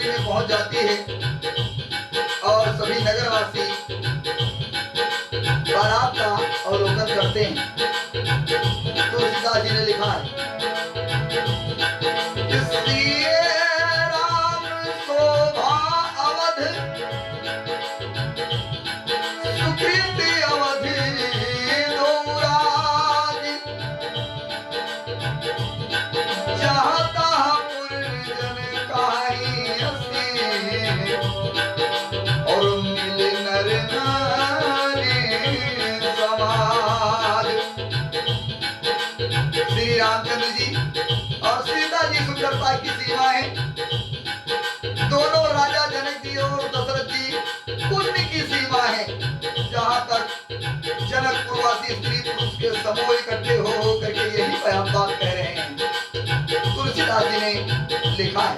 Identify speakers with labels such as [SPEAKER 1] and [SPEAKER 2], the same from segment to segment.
[SPEAKER 1] जनकपुरी में पहुंच जाती है और सभी नगरवासी बारात का अवलोकन करते हैं। तुलसीदास जी ने लिखा है, इसलिए राम शोभा अवध सुकृति अवधि दौराज, जहाँ तहाँ पुरजन काहि हँसी, और मिले नर नारी समाज। श्री रामचंद्र जी और सीता जी सुंदरता की सीमा है। दोनों राजा जनक जी और दशरथ जी पुण्य की सीमा है। जहाँ तक जनकपुरवासी स्त्री पुरुष के समूह इकट्ठे हो करके यही बात कह रहे हैं। तुलसीदास जी ने लिखा है,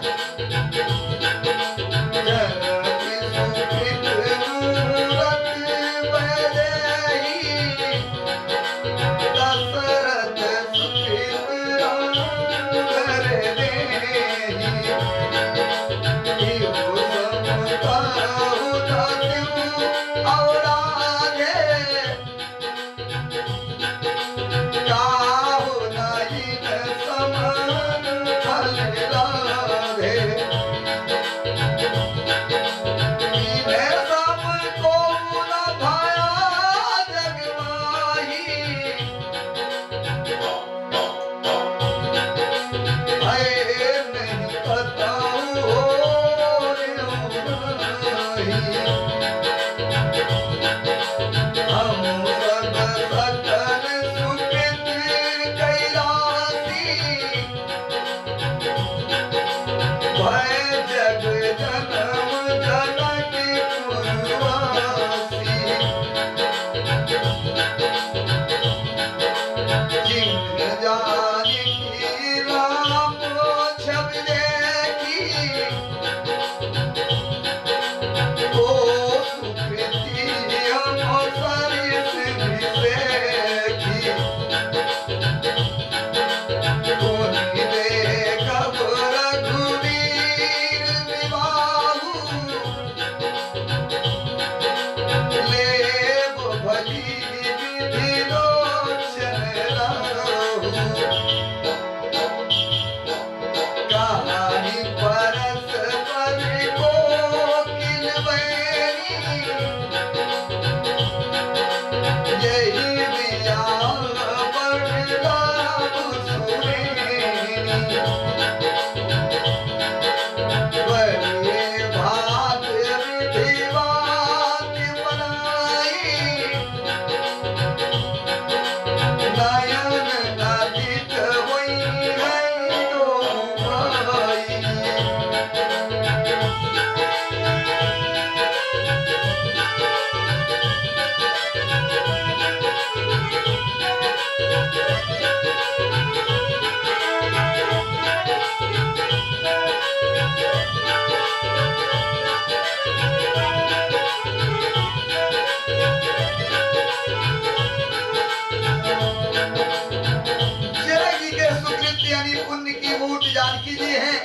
[SPEAKER 1] जानकी जी हैं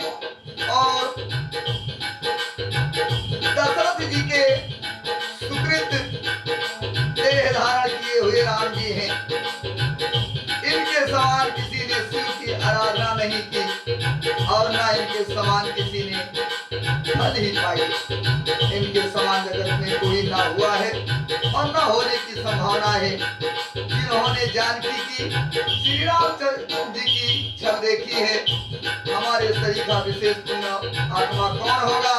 [SPEAKER 1] और दशरथ जी के सुकृत देह धारण किए हुए राम जी हैं। इनके समान किसी ने शिव की आराधना नहीं की और ना इनके समान किसी ने फल ही पाई। इनके समान जगत में कोई ना हुआ है और ना होने की संभावना है। जिन्होंने जानकी की श्री रामचंद्र जी की छवि देखी है, हमारे शरीर का विशेष पुण्य आत्मा कौन होगा।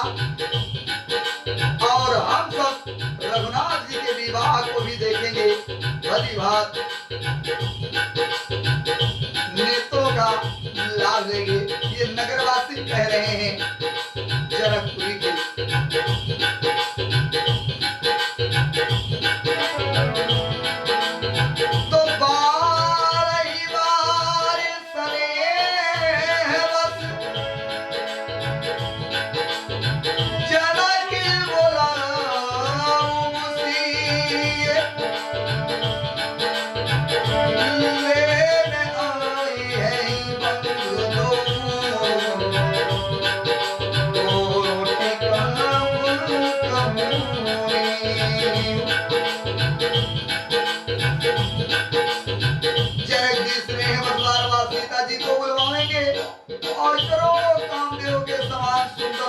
[SPEAKER 1] और हम सब रघुनाथ जी के विवाह को भी देखेंगे। भली भात नेत्रों का लाभ लेंगे। ये नगरवासी कह रहे हैं जनकपुरी के।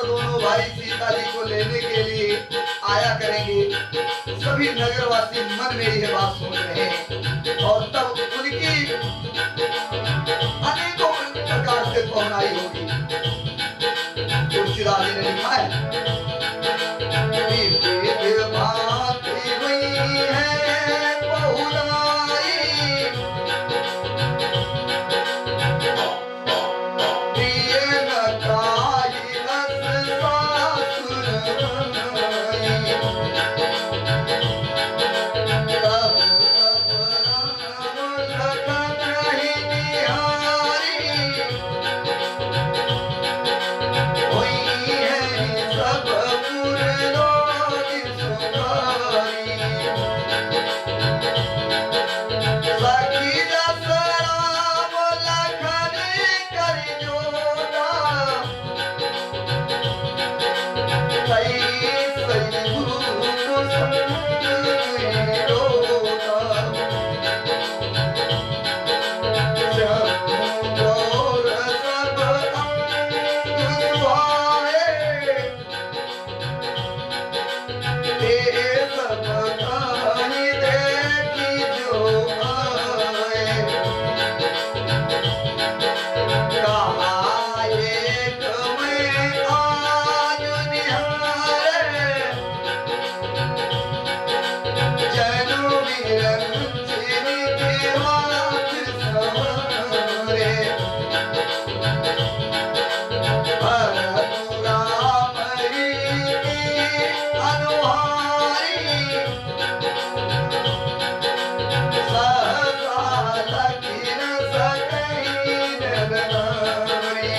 [SPEAKER 1] और दोनों भाई सीता जी को लेने के लिए आया करेंगे। सभी नगरवासी मन में यह बात सोच रहे हैं और तब उनकी अनेकों प्रकार से पहुनाई होगी। तुलसीदास जी ने लिखा है, विविध भांति हुई है पहुनाई, प्रिय न काई अस सासुर आई। तब राम लखन ही निहारी, हुई है सब पुर लोग सुखारी। सखी दस राम लखन कर जोड़ा, सई सई गुरु संग रोता। श्याम गौर सब अंग सुहाए, तेरे सब कहानी देखी जो आए। कहा एक मैं आज निहारे, जनु निरंजन के हाथ संवारे। भरत राम ही की अनुहारी, सहसा लखी न सकई नर नारी।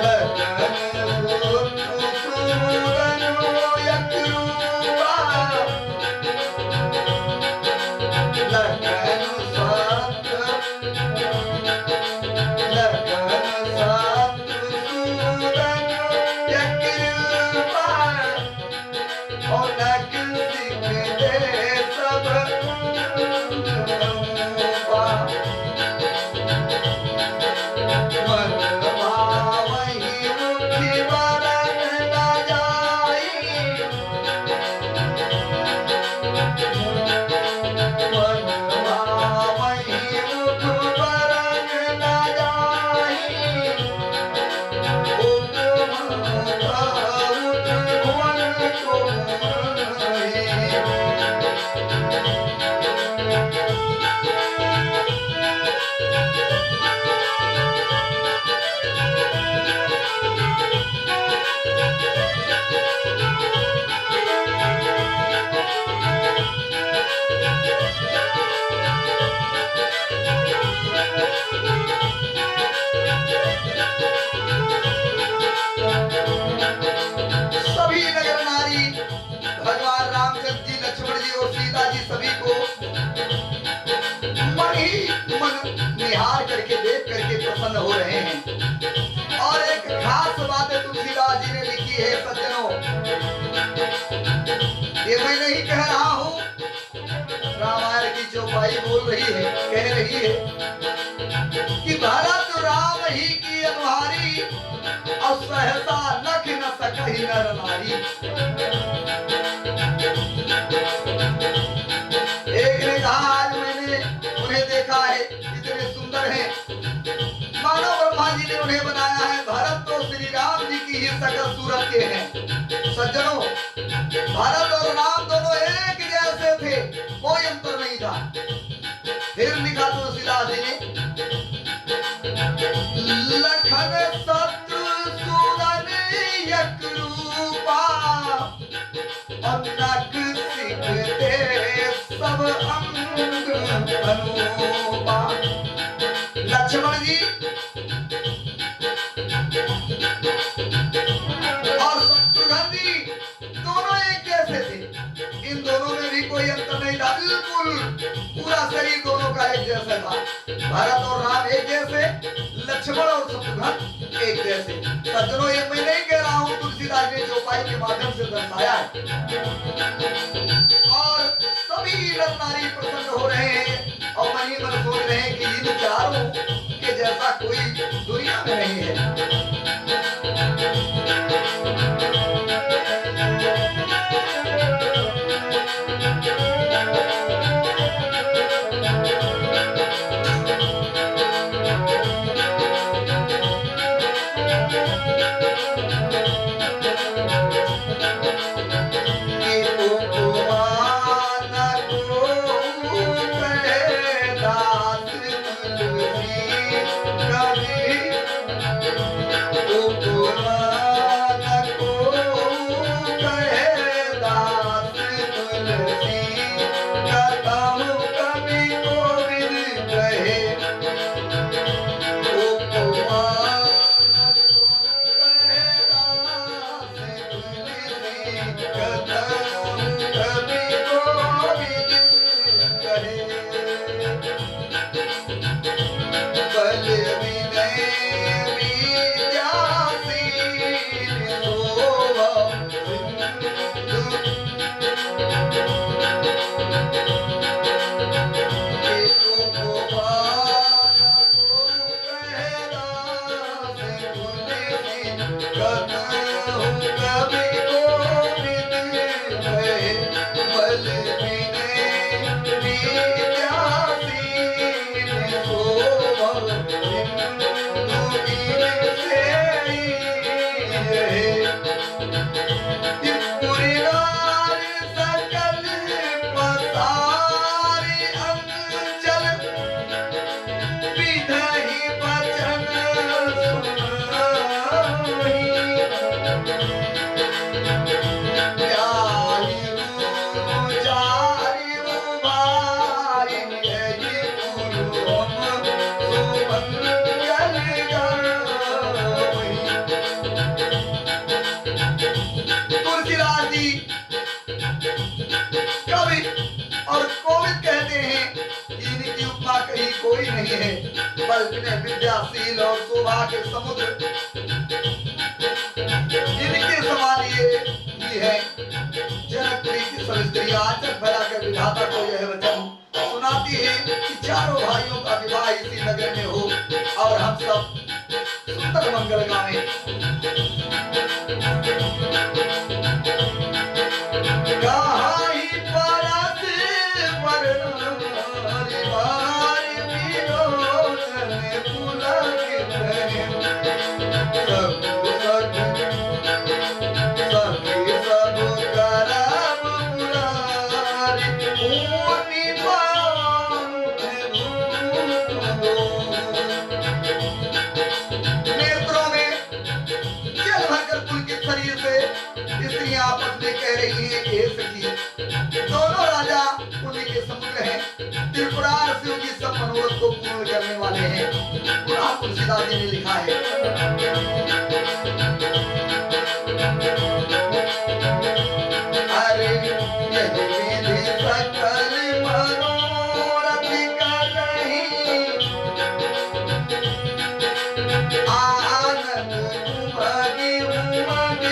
[SPEAKER 1] लखन पुत्र सूरन एक रूपा, लखन सात सूरन एक रूपा, और नक सिख दे सब रूपा। मन भावहि मुखि बरन न जाई, मन भावहि मुख बरन न जाई। उपमा उठ भुवन को मोहि। सभी नगर नारी भगवान रामचंद्र जी, लक्ष्मण जी और सीता जी सभी को मन ही मन निहार करके देख करके प्रसन्न हो रहे हैं। और एक खास बात है तुलसीदास जी ने लिखी है, सज्जनों, ये मैं नहीं कह रहा हूँ, रामायण की चौपाई बोल रही है, कह रही है कि भरत राम ही की अनुहारी, और सहसा लख न सकहि नर नारी। एक ने कहा, आज मैंने उन्हें देखा है, इतने सुंदर हैं, मानो ब्रह्मा जी ने उन्हें बनाया है। भरत तो श्री राम जी की ही सकल सूरत के हैं। सज्जनों, भरत और राम दोनों एक जैसे थे, कोई अंतर नहीं था। फिर लिखा तुलसीदास जी ने, लखन शत्रु सूरन एक रूपा, और नख सिख दे सब अंग अनुपा। लक्ष्मण जी और शत्रुघ्न जी दोनों एक जैसे थे। इन दोनों में भी कोई अंतर नहीं था, बिल्कुल पूरा शरीर दोनों का एक जैसा था। भरत और राम एक जैसे, लक्ष्मण और शत्रुघ्न एक जैसे। सज्जनों, ये मैं नहीं कह रहा हूँ, तुलसीदास ने चौपाई के माध्यम से दर्शाया है। और सभी नर नारी प्रसन्न हो रहे हैं और मन ही मन सोच रहे हैं कि इन चारों के जैसा कोई दुनिया में नहीं है। तुलसीदास जी कवि और कोविद कहते हैं कि इनकी उपमा कहीं कोई नहीं है, बल्कि विद्याशील और शोभा के समुद्र इनके समान ये भी है। जनकपुरी की सब स्त्रियां आंचल फैलाकर विधाता को यह वचन सुनाती है कि चारों भाइयों का विवाह इसी नगर में हो और हम सब सुंदर मंगल गाएं। स्त्रियां आपस में कह रही हैं कि हे सखी, दोनों राजा पुण्य के समुद्र हैं, त्रिपुरार शिव की सब मनोरथ को पूर्ण करने वाले हैं। पुराण तुलसीदास जी ने लिखा है, अरे यही विधि सकल मनोरथ कर रही, आनंद उमगी उमगी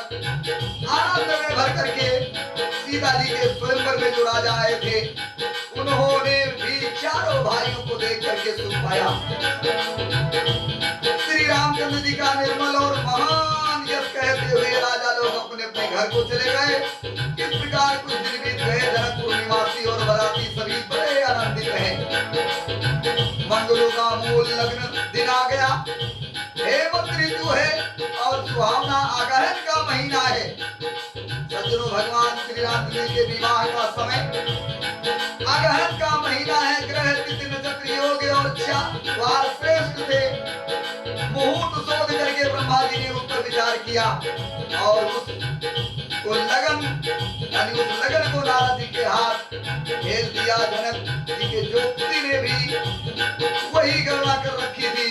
[SPEAKER 1] आनंद में भर करके सीता जी के स्वयंवर में जो राजा आए थे उन्होंने भी और भाइयों को देख करके सुख पाया। श्री रामचंद्र जी का निर्मल और महान यश कहते हुए राजा लोग अपने अपने घर को चले गए। इस प्रकार कुछ दिन बीत गए। जनकपुर निवासी और बराती सभी बड़े आनंदित रहे। मंगलों का मूल लग्न दिन आ गया। हेमंत ऋतु है और सुहावना अगहन का महीना है। सज्जनों, भगवान श्री रामचंद्र जी के विवाह का समय अगहन का महीना है। ग्रह तिथि नक्षत्र योग और वार श्रेष्ठ थे। मुहूर्त शोध करके ब्रह्मा जी ने उस पर विचार किया और उसको लगन यानी उस लगन को नारद जी के हाथ भेज दिया। जनक जी के ज्योति ने भी वही गणना कर रखी थी।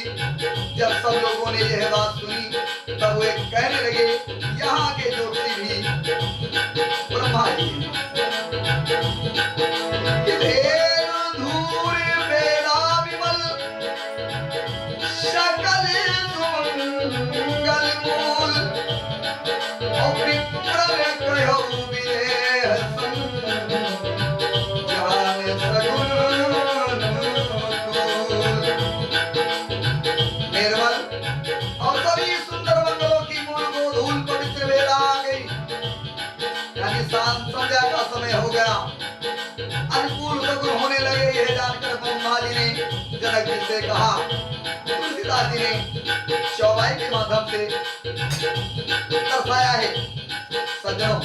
[SPEAKER 1] जब सब लोगों ने यह बात सुनी तब वे कहने लगे, यहाँ के ज्योति भी ब्रह्मा जी संध्या का समय हो गया। अनुकूल सगुन होने लगे। यह जानकर ब्रह्मा जी ने जनक जी से कहा। तुलसीदास जी ने चौपाई के माध्यम से दर्शाया है। सज्जनों,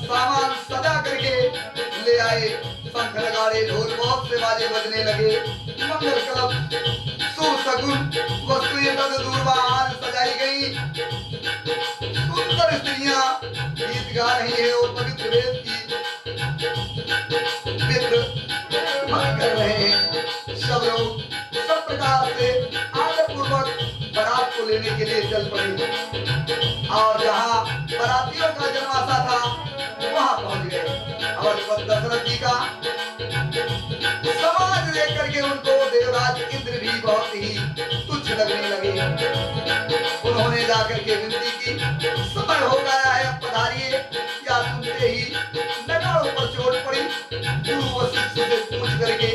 [SPEAKER 1] का आए, शंख नगाड़े ढोल बहुत से बाजे बजने लगे। मंगल कलम शुभ शगुन वस्तुएं तद दूरबार सजाई गई। सुंदर स्त्रियां गीत गा रही है और पवित्र वेद की मित्र मन कर रहे हैं। सब लोग सब प्रकार से आदर पूर्वक बारात को लेने के लिए चल पड़े और जहाँ बारातियों का जन्माशा था वहां पहुंच गए। और दशरथ जी का समाज देख करके उनको देवराज इंद्र भी बहुत ही तुच्छ लगने लगे। उन्होंने जाकर के विनती की, समय हो गया है, अब पधारिए। या सुनते ही नगाड़ों पर चोट पड़ी। गुरु वशिष्ठ से पूछ करके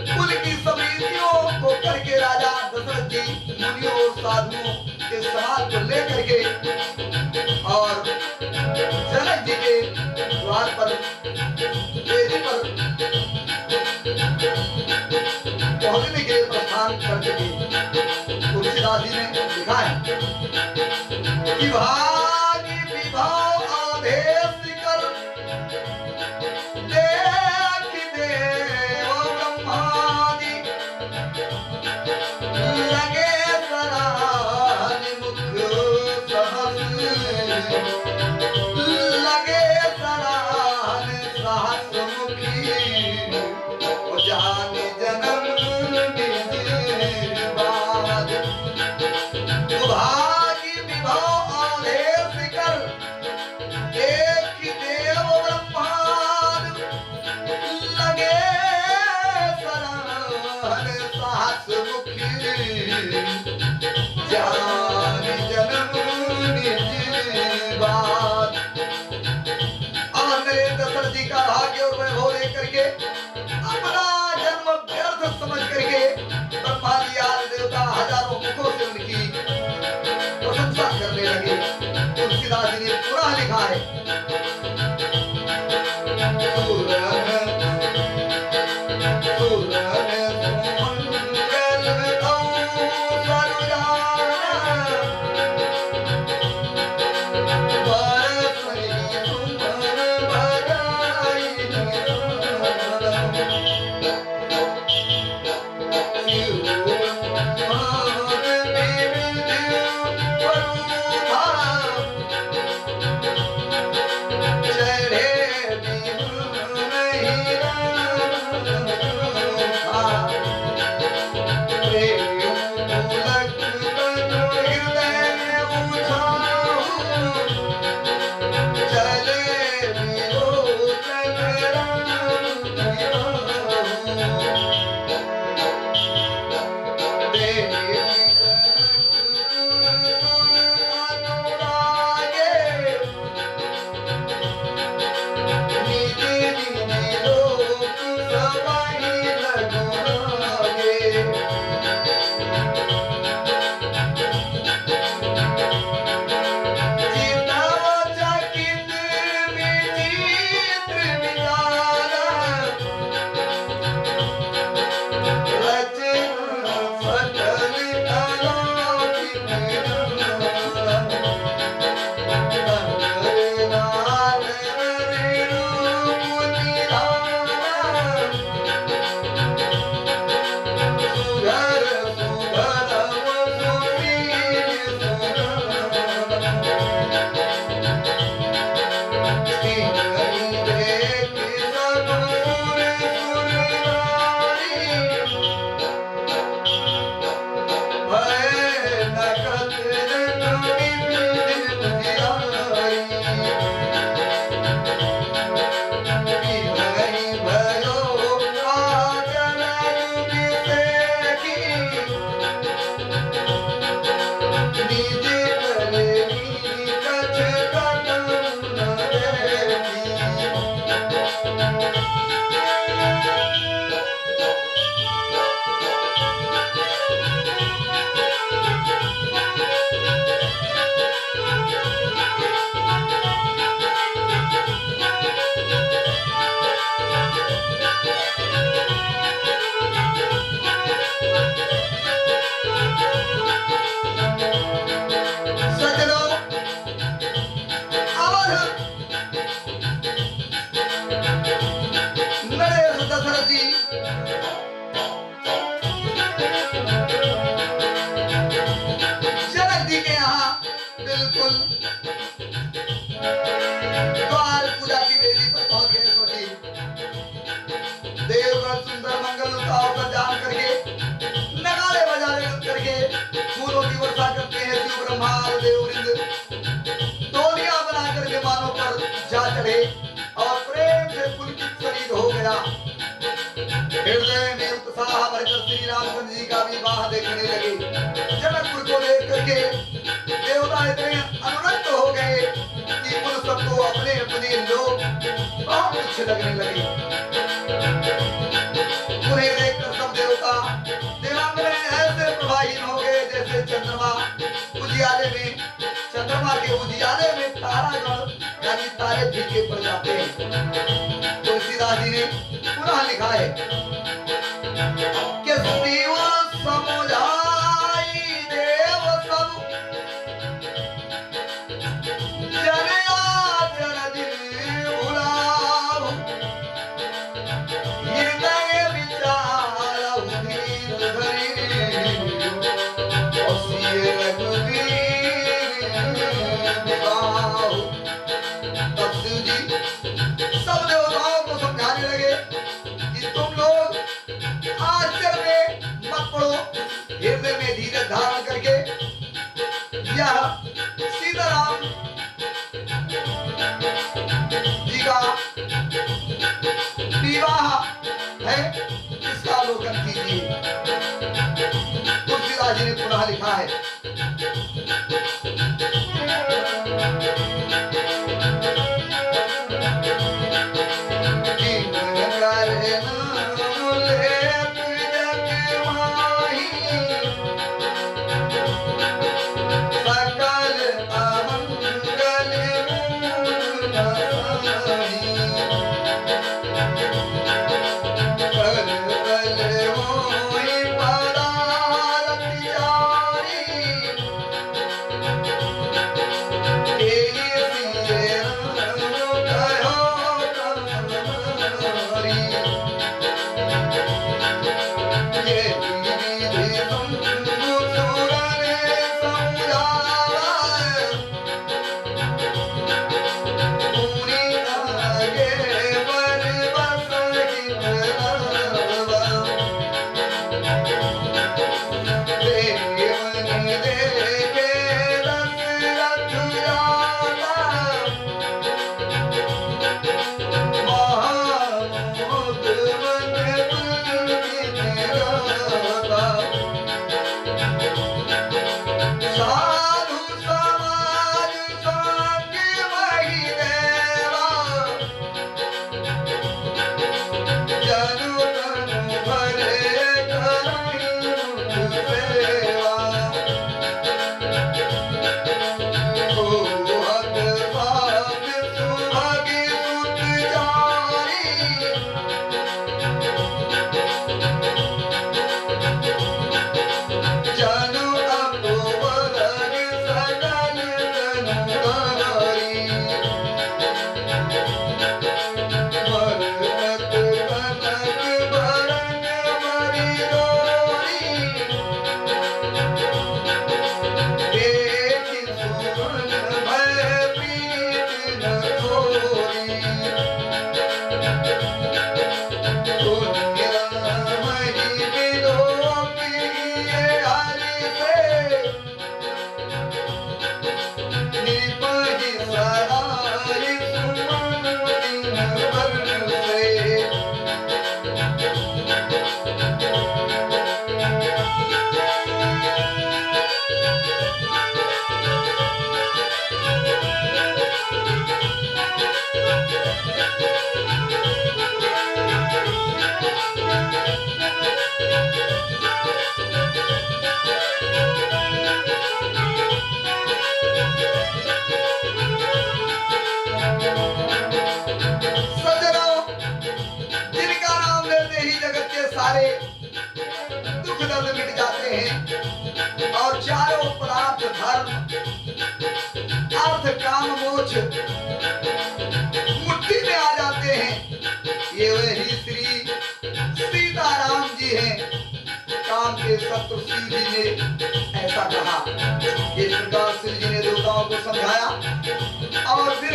[SPEAKER 1] कुल की सब रीतियों को करके राजा दशरथ जी मुनियों और साधुओं के समाज को लेकर के और जनक जी के द्वार पर वेदी पर पहुंचने के लिए प्रस्थान कर चुके। तुलसीदास जी ने लिखा है कि भागी विभाव आदेश कर देख देव ब्रह्मादि लगे सराहन मुख सहस लगे सराहन सहस मुखी जान जन्म बाद भागी विभव आदेश कर एक देव ब्रह्मांड लगे सराहन साहस मुखी जान जन्म बाद। और मेरे दशरथ जी का भाग्य और वैभव लेकर के अपना जन्म व्यर्थ समझ करके ब्रह्मादि आदि देवता हजारों मुखों से उनकी प्रशंसा करने लगे। तुलसीदास जी ने पूरा लिखा है द्वार पूजा की वेदी पर पहुंच गए सती। देवगण सुंदर मंगल का अवसर जान करके नगाड़े बजाने करके फूलों की वर्षा करते हैं। शिव ब्रह्मा देववृंद टोलियां बना करके मानव पर जा चढ़े और प्रेम से पुलकित शरीर हो गया। हृदय में उत्साह भरकर श्री रामचंद्र जी का विवाह देखने लगे। जनकपुर को देख करके देवता इतने अनुरक्त हो गए कि उन सबको अपने अपने लोग बहुत अच्छे लगने लगे। उन्हें देखकर सब देवता देवांग में ऐसे प्रवाहीन हो गए जैसे चंद्रमा उजियाले में, चंद्रमा के उजियाले में तारागण यानी तारे फीके पड़ जाते हैं। तुलसीदास जी ने पुनः लिखा है कि शिव समुझाई देव सब जन आचरण दिल भुलाहु, हृदय विचारहु धीर धरि, असिय रघुवीर विवाहु। तब शिव जी सब देवताओं को समझाने लगे कि तुम लोग आश्चर्य में मत पड़ो, हृदय में धीरज धारण करके यह सीताराम जी का विवाह है, इसका अवलोकन कीजिए। तुलसीदास जी ने पुनः लिखा है मुट्ठी में आ जाते हैं। ये वही श्री सीताराम जी हैं। काम के शत्रु शिव जी ने ऐसा कहा। इस प्रकार शिव जी ने देवताओं को समझाया और फिर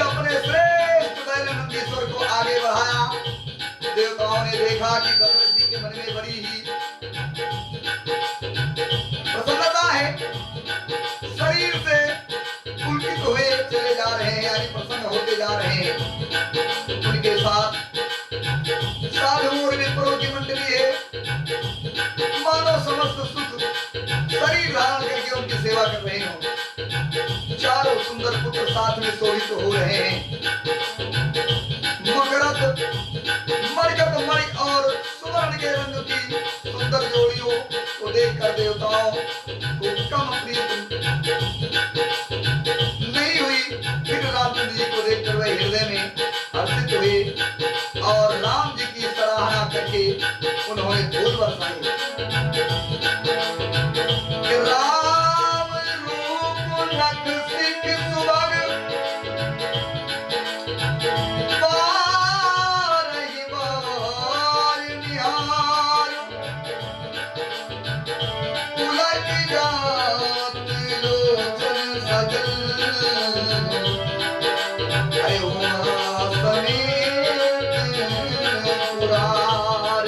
[SPEAKER 1] देवताओं ने देखा कि दशरथ जी के मन में बड़ी ही प्रसन्नता है, शरीर से पुलकित हुए चले जा रहे हैं, यानी प्रसन्न होते जा रहे हैं। उनके साथ साधु और विप्रों की मंडली है, मानो समस्त सुख शरीर धारण करके उनकी सेवा कर रहे हो। चारों सुंदर पुत्र साथ में शोभित हो रहे हैं। मकरत, मरकत मणि और सुवर्ण के रंग की सुंदर जोड़ियों को देखकर देवताओं को कम प्रीति नहीं हुई। फिर रामचंद्र जी को देखकर वह हृदय में हर्षित हुए और राम जी की सराहना करके उन्होंने फूल बरसाए। राम रूप नख सिख सुभग बारहि बार निहार, पुलक जात लोचन सजल, अरे उमा समेत पुरार।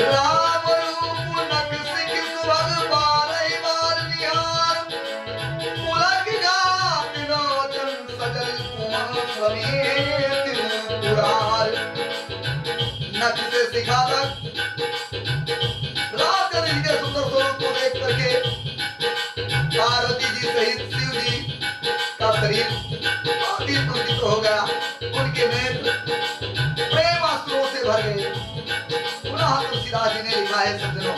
[SPEAKER 1] राम रूप नख सिख सुभग बारहि बार निहार, पुलक जात लोचन सजल, उमा समेत पुरार। नख से शिखा तक रामचंद्र जी के सुंदर स्वरूप को देख करके पार्वती जी सहित शिव जी का शरीर अति पुलकित हो गया। उनके नेत्र प्रेमाश्रुओं से भर गए। पुनः तुलसीदास जी ने लिखा है सज्जनों,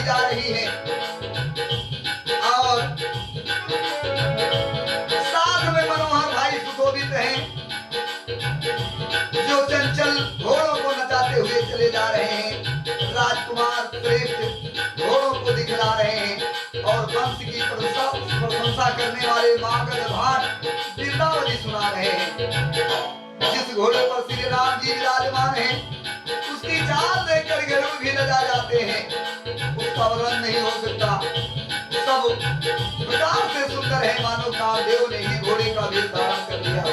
[SPEAKER 1] गाई जा रही हैं और साथ में मनोहर भाई सुशोभित हैं जो चंचल घोड़ों को नचाते हुए चले जा रहे हैं। राजकुमार श्रेष्ठ घोड़ों को दिखला रहे हैं और वंश की प्रशंसा करने वाले मागध भाट बिरदावली सुना रहे हैं। जिस घोड़े पर श्री राम जी विराजमान हैं उसकी चाल देखकर गरुड़ भी लजा जाते हैं, उसका वर्णन नहीं हो सकता। सब प्रकार से सुंदर है मानो कामदेव ने ही घोड़े का वेश धारण कर लिया हो।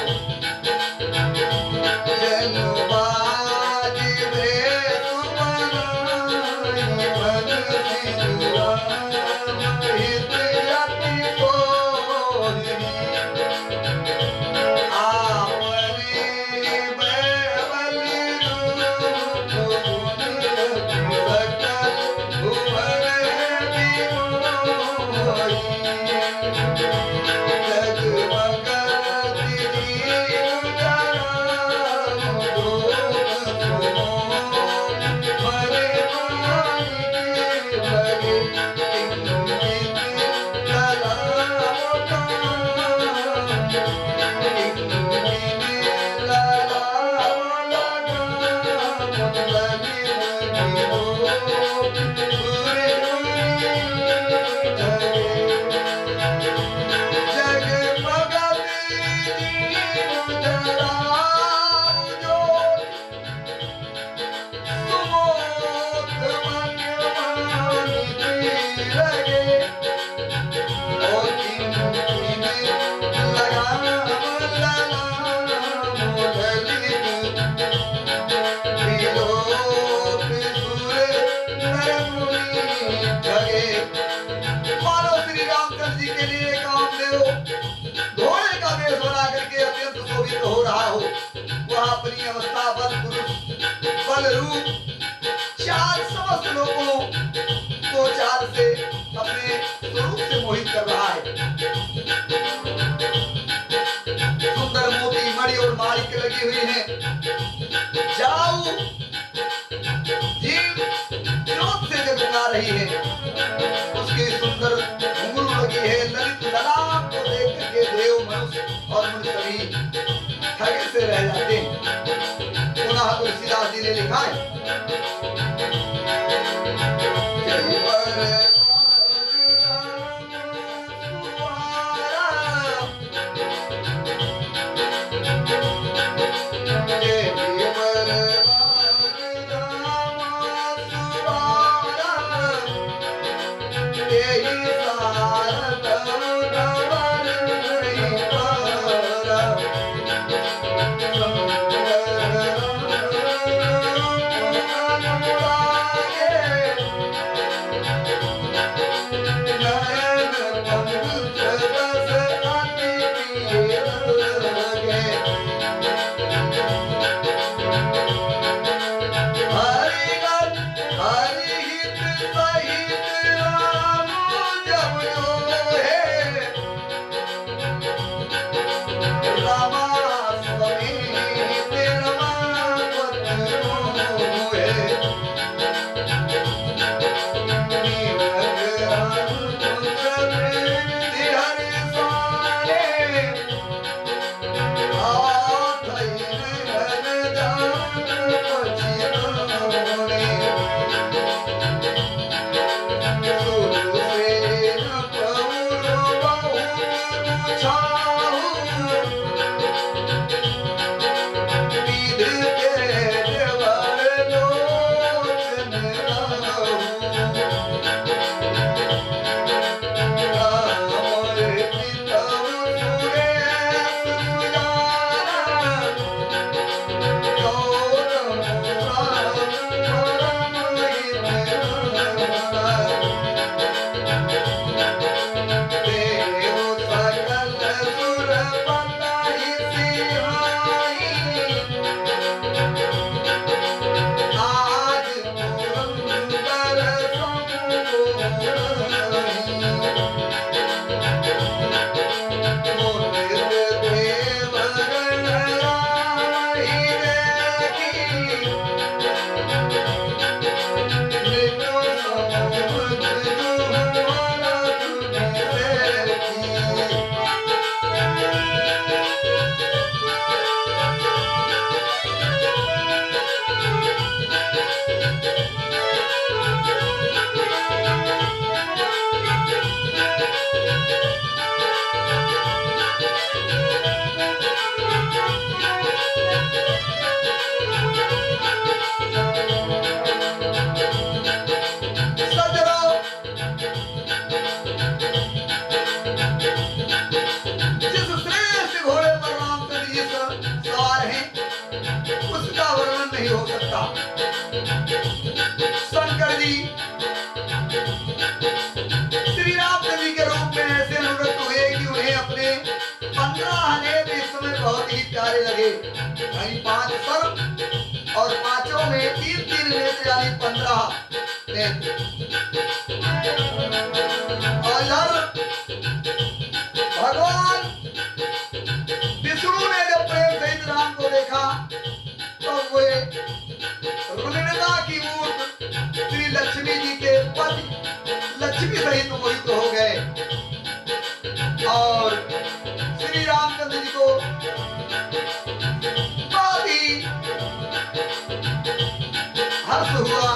[SPEAKER 1] अपनी अवस्था बल पुरुष बल रूप चाल समस्त लोगों को चाल से अपने स्वरूप से मोहित कर रहा है। सुंदर मोती मणि और माणिक लगी हुई है। जाऊ जीव ज्योत से जगमगा रही है, उसकी सुंदर घुंघरू लगी है। ललित ललाट को देख करके देव मनुष्य और मनुष्य भी ठगे से रह जाते हैं। पुनः तुलसीदास जी ने लिखा है दिखाने लगे, यानी 5 सर्प और पांचों में 3-3 नेत्र यानी 15 नेत्र। और इधर भगवान विष्णु ने जब प्रेम सहित राम को देखा तो वे रुग्णता की मूर्त श्री लक्ष्मी जी के पति लक्ष्मी सहित मोहित हो गए और श्री रामचंद्र जी को बहुत ही हर्ष हुआ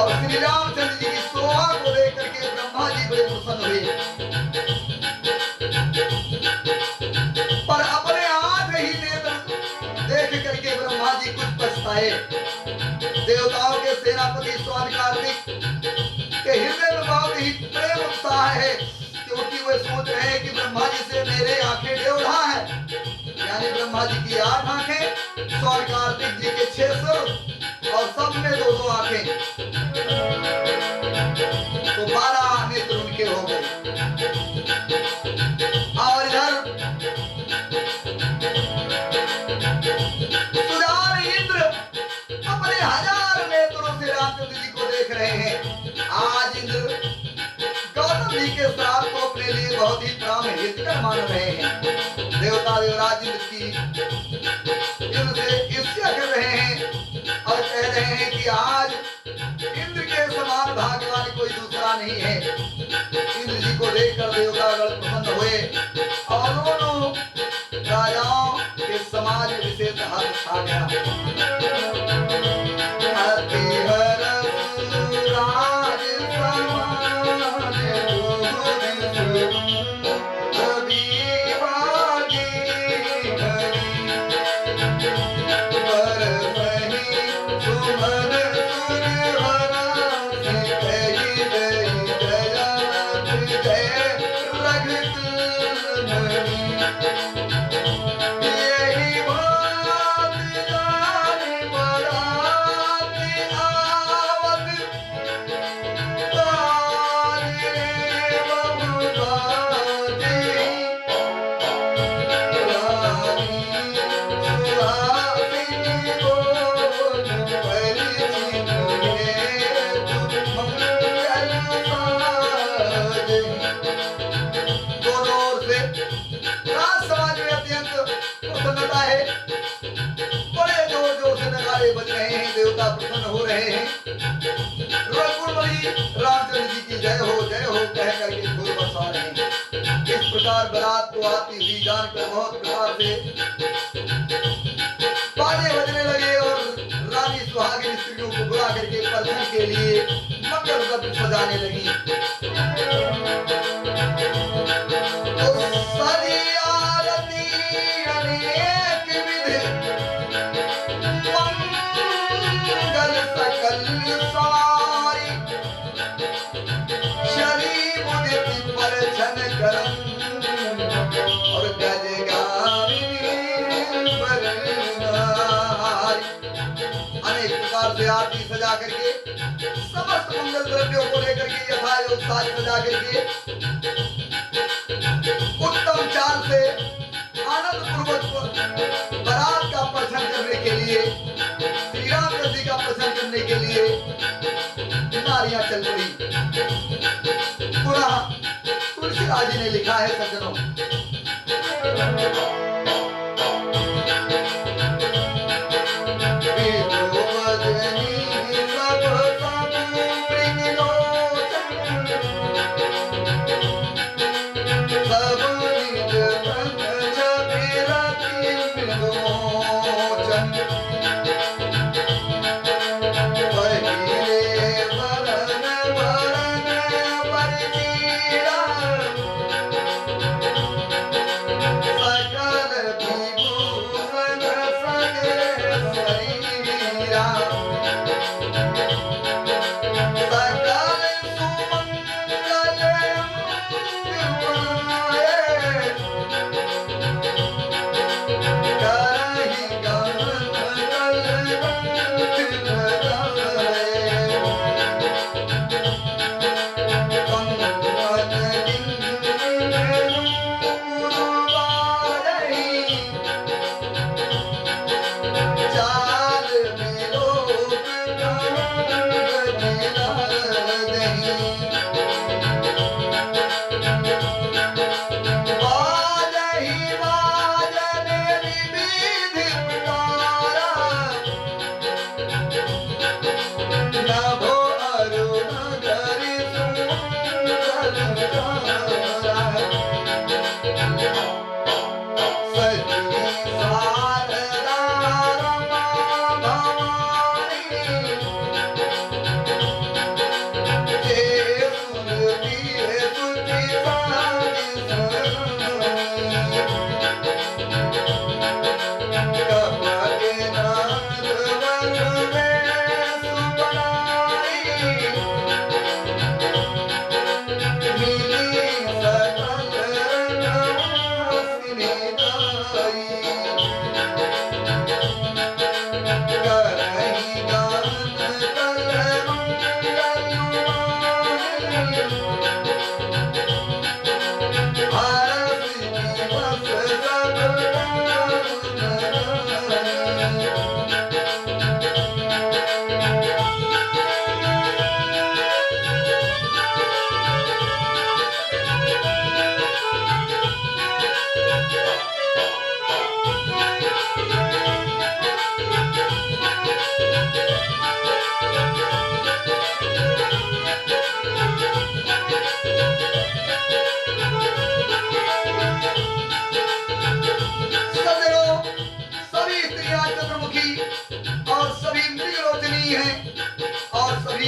[SPEAKER 1] और श्री रामचंद्र जी की शोभा को देख करके ब्रह्मा जी बड़े प्रसन्न हुए, पर अपने आंख ही नेत्र देख करके ब्रह्मा जी कुछ पछताए। देवताओं के सेनापति स्वामी कार्तिक के हृदय में बहुत ही प्रेम उत्साह है, क्योंकि वे सोच रहे हैं कि ब्रह्मा जी से मेरे आंखें डेढ़ा है, यानी ब्रह्मा जी की 8 आंखें, स्वामी कार्तिक जी के 6 सर और सब में 2-2 आंखें, तो 12 नेत्र उनके हो गए। और इधर सुजान इंद्र अपने 1000 नेत्रों से रामचंद्र जी को देख रहे हैं। आज इंद्र गौतम जी के श्राप को अपने लिए बहुत ही प्राणहितकर मान रहे हैं। देवता देवराज इंद्र की इनसे ईर्ष्या कर रहे हैं और कह रहे हैं कि आज इंद्र के समान भाग्यवान कोई दूसरा नहीं है। इंद्र जी को देखकर देवतागण प्रसन्न हुए और दोनों राजाओं के समाज में विशेष हर्ष छा गया। बारात को आती हुई जानकर बहुत प्रकार से बाजे बजने लगे और रानी सुहागिन स्त्रियों को बुला करके परछन के लिए मंगल शब्द सजाने लगी। तो सारी आरती अनेक विध मंगल सकल सवारी शरीर मुदित परछन करम और गज अनेक प्रकार से आरती सजा करके समस्त मंगल द्रव्यों को लेकर के यथायोग साज सजा करके उत्तम चाल से आनंद पूर्वक बारात का प्रदर्शन करने के लिए श्री रामचंद्र जी का प्रदर्शन करने के लिए नारियां चल पड़ी। पुनः तुलसीदास जी ने लिखा है सज्जनों,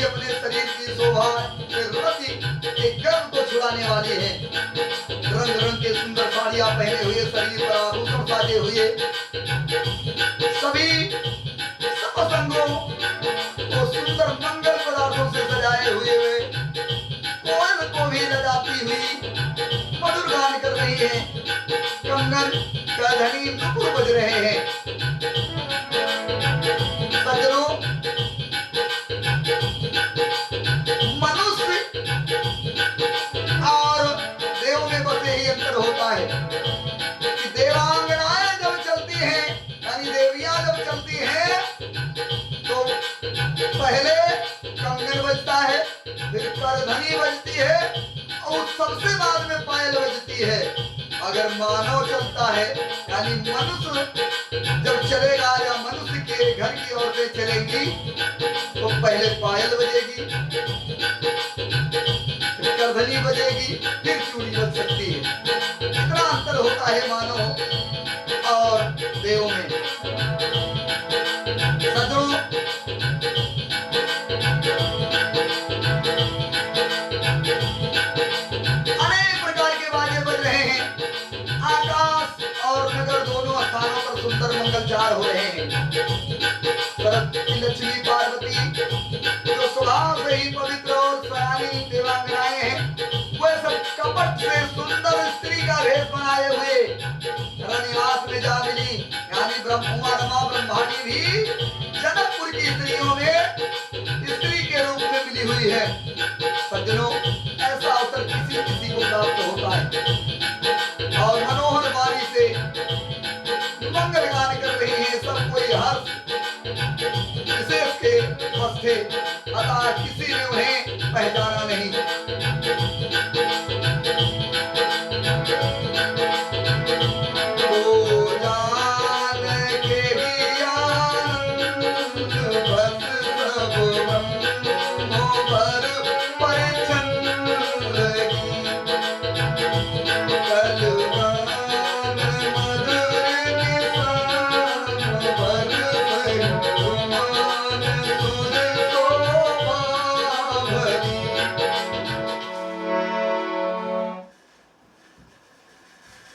[SPEAKER 1] भी अपने शरीर की शोभा से रति के गर्व को छुड़ाने वाली है। रंग रंग के सुंदर साड़ियां पहने हुए, शरीर पर आभूषण साजे हुए, सभी सब संगों को सुंदर मंगल पदार्थों से सजाए हुए कोयल को भी लजाती हुई मधुर गान कर रही है। कंगन का ध्वनि नुपुर बज रहे हैं। सज्जनों, मनुष्य और देव में बस यही अंतर होता है कि देवांगनाएं जब चलती हैं, यानी देवियां जब चलती हैं, तो पहले कंगन बजता है, फिर करधनी बजती है और सबसे बाद में पायल बजती है। अगर मानव चलता है, यानी मनुष्य जब चलेगा या मनुष्य के घर की औरतें चलेंगी, तो पहले पायल बजेगी, फिर करधनी बजेगी, फिर चूड़ी बज सकती है। इतना अंतर होता है मानव और देव में। सज्जनों, अनेक प्रकार के बाजे बज रहे हैं। आकाश और नगर दोनों स्थानों पर सुंदर मंगलचार हो रहे हैं। सरस्वती, लक्ष्मी, पार्वती जो स्वभाव से ही पवित्र और सयानी देवांगनाएं हैं, वह सब कपट से सुंदर स्त्री का भेष बनाए हुए रनिवास में जा मिली, यानी ब्रह्मा रमा ब्रह्माणी भी जनकपुर की स्त्रियों में स्त्री के रूप में मिली हुई है। सज्जनों, ऐसा अवसर किसी किसी को प्राप्त होता है।